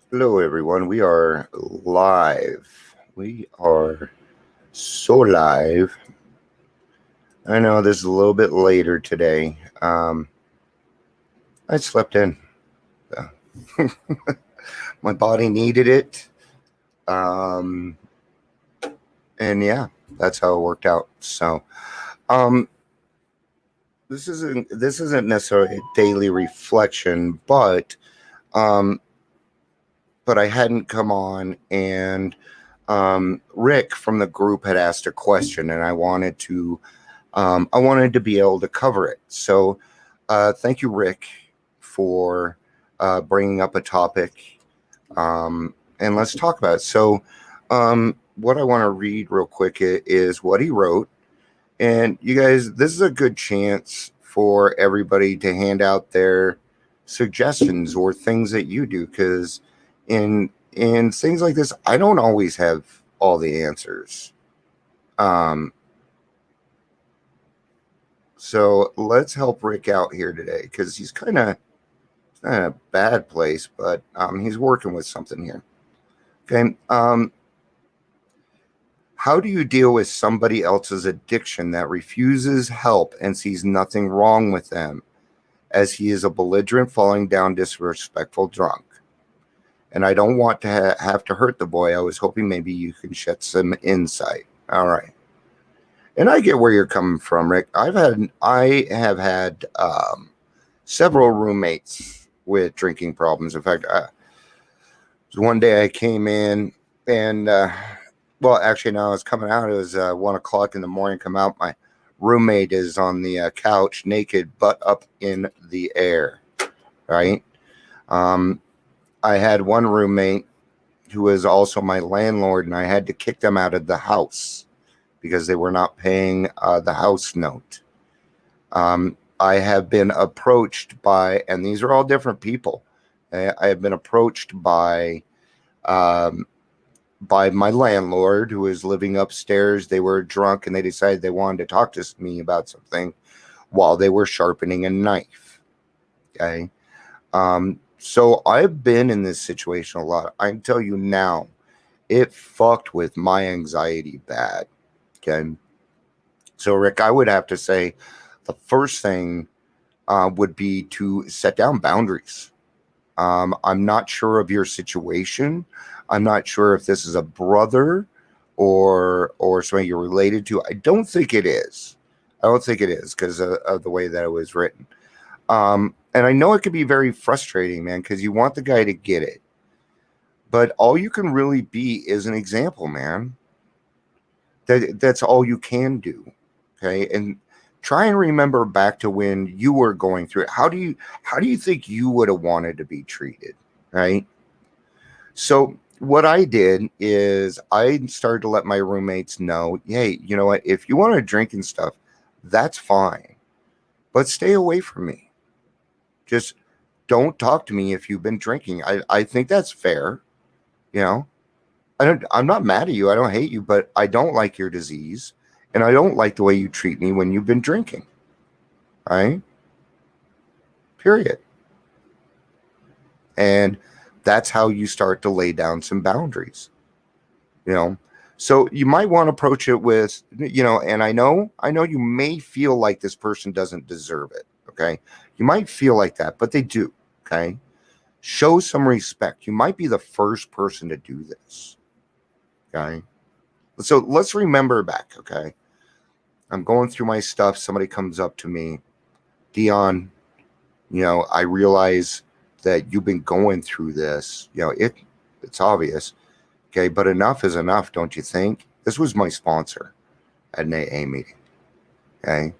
Hello, everyone. We are live. We are so live. I know this is a little bit later today. I slept in. Uh, My body needed it. Um, and yeah, that's how it worked out. So, um, this isn't necessarily a daily reflection, um, but I hadn't come on, and Rick from the group had asked a question, and I wanted to be able to cover it. So, thank you, Rick, for bringing up a topic, and let's talk about it. So, what I want to read real quick is what he wrote, and you guys, this is a good chance for everybody to hand out their suggestions or things that you do, because in things like this, I don't always have all the answers. Um, So let's help Rick out here today because he's kind of in a bad place, but he's working with something here. Okay. How do you deal with somebody else's addiction that refuses help and sees nothing wrong with them, as he is a belligerent, falling down, disrespectful drunk? And I don't want to have to hurt the boy. I was hoping maybe you can shed some insight. All right. And I get where you're coming from, Rick. I have had several roommates with drinking problems. In fact, one day I came in and, well, actually, no, I was coming out. It was 1 o'clock in the morning. Come out. My roommate is on the couch, naked, butt up in the air. Right. Um, I had one roommate who was also my landlord, and I had to kick them out of the house because they were not paying the house note. I have been approached by, and these are all different people. I have been approached um, by my landlord who is living upstairs. They were drunk and they decided they wanted to talk to me about something while they were sharpening a knife. Okay. So I've been in this situation a lot. I can tell you now, it fucked with my anxiety bad. Okay. So, Rick, I would have to say the first thing would be to set down boundaries. I'm not sure of your situation. I'm not sure if this is a brother or somebody you're related to. I don't think it is. I don't think it is because of the way that it was written. And I know it can be very frustrating, man, because you want the guy to get it, but all you can really be is an example, man. That's all you can do. Okay, and try and remember back to when you were going through it. How do you think you would have wanted to be treated? Right. So what I did is I started to let my roommates know, hey, you know what? If you want to drink and stuff, that's fine, but stay away from me. Just don't talk to me if you've been drinking. I think that's fair. You know, I'm not mad at you. I don't hate you, but I don't like your disease, and I don't like the way you treat me when you've been drinking. Right? Period. And that's how you start to lay down some boundaries. You know, so you might want to approach it with, and I know you may feel like this person doesn't deserve it. Okay, you might feel like that, but they do. Okay, show some respect. You might be the first person to do this. Okay, so let's remember back. Okay, I'm going through my stuff. Somebody comes up to me, Dion. I realize that you've been going through this. It's obvious. Okay, but enough is enough, don't you think? This was my sponsor at an AA meeting. Okay,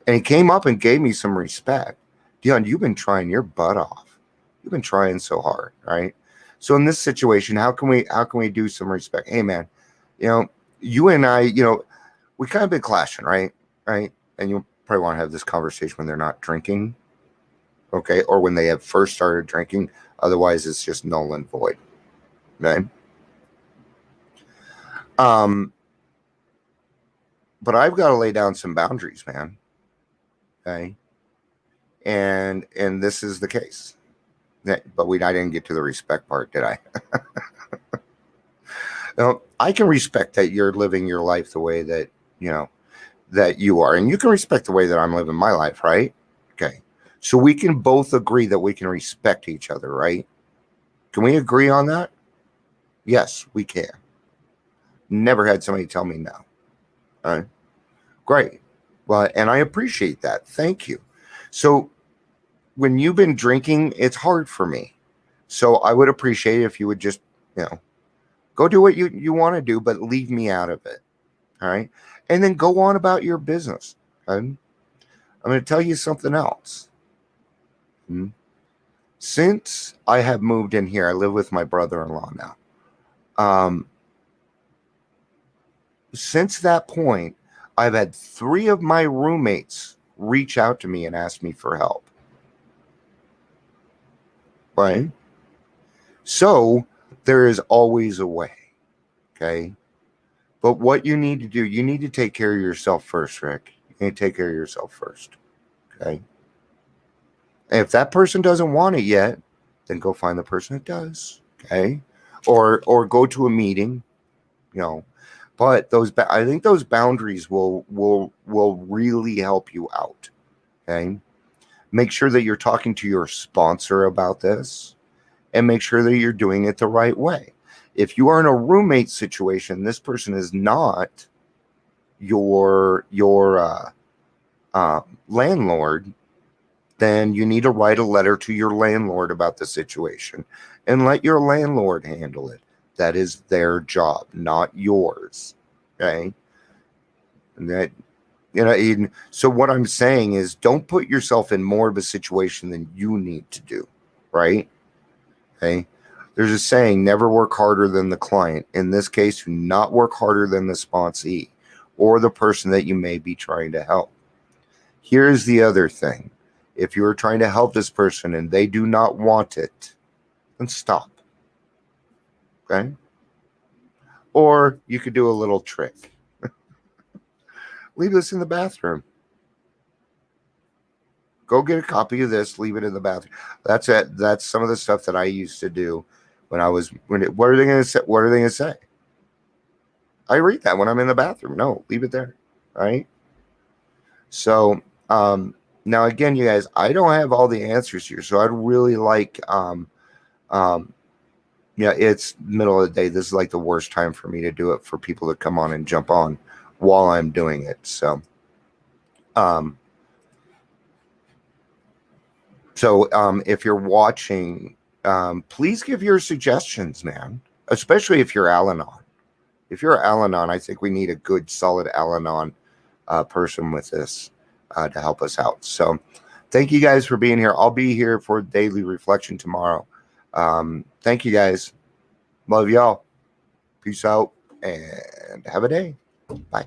and he came up and gave me some respect. Dion, you've been trying your butt off. You've been trying so hard, right? So in this situation, how can we do some respect? Hey, man, you know, you and I, we kind of been clashing, right? Right, and you probably want to have this conversation when they're not drinking, okay, or when they have first started drinking. Otherwise, it's just null and void, right? Um, but I've got to lay down some boundaries, man. Okay, and this is the case. But I didn't get to the respect part, did I? I can respect that you're living your life the way that, that you are. And you can respect the way that I'm living my life, right? Okay. So we can both agree that we can respect each other, right? Can we agree on that? Yes, we can. Never had somebody tell me no. All right. Great. Well, and I appreciate that. Thank you. So when you've been drinking, it's hard for me. So I would appreciate if you would just, go do what you want to do, but leave me out of it. All right. And then go on about your business. Okay? I'm going to tell you something else. Since I have moved in here, I live with my brother-in-law now. Since that point, I've had 3 of my roommates reach out to me and ask me for help. Right? So there is always a way. Okay? But what you need to do, you need to take care of yourself first, Rick. You need to take care of yourself first. Okay? And if that person doesn't want it yet, then go find the person that does. Okay? Or go to a meeting, But I think those boundaries will really help you out. Okay? Make sure that you're talking to your sponsor about this, and make sure that you're doing it the right way. If you are in a roommate situation, this person is not your landlord, then you need to write a letter to your landlord about the situation and let your landlord handle it. That is their job, not yours. Okay? And that, so what I'm saying is don't put yourself in more of a situation than you need to do, right? Okay? There's a saying, never work harder than the client. In this case, do not work harder than the sponsee or the person that you may be trying to help. Here's the other thing. If you're trying to help this person and they do not want it, then stop. Okay? Or you could do a little trick. Leave this in the bathroom. Go get a copy of this, leave it in the bathroom. That's it. That's some of the stuff that I used to do what are they going to say? What are they going to say? I read that when I'm in the bathroom. No, leave it there. Right? So, now again, you guys, I don't have all the answers here. So I'd really like, it's middle of the day. This is like the worst time for me to do it, for people to come on and jump on while I'm doing it. So, if you're watching, please give your suggestions, man, especially if you're Al-Anon. If you're Al-Anon, I think we need a good, solid Al-Anon person with this to help us out. So thank you guys for being here. I'll be here for daily reflection tomorrow. Thank you guys. Love y'all. Peace out and have a day. Bye.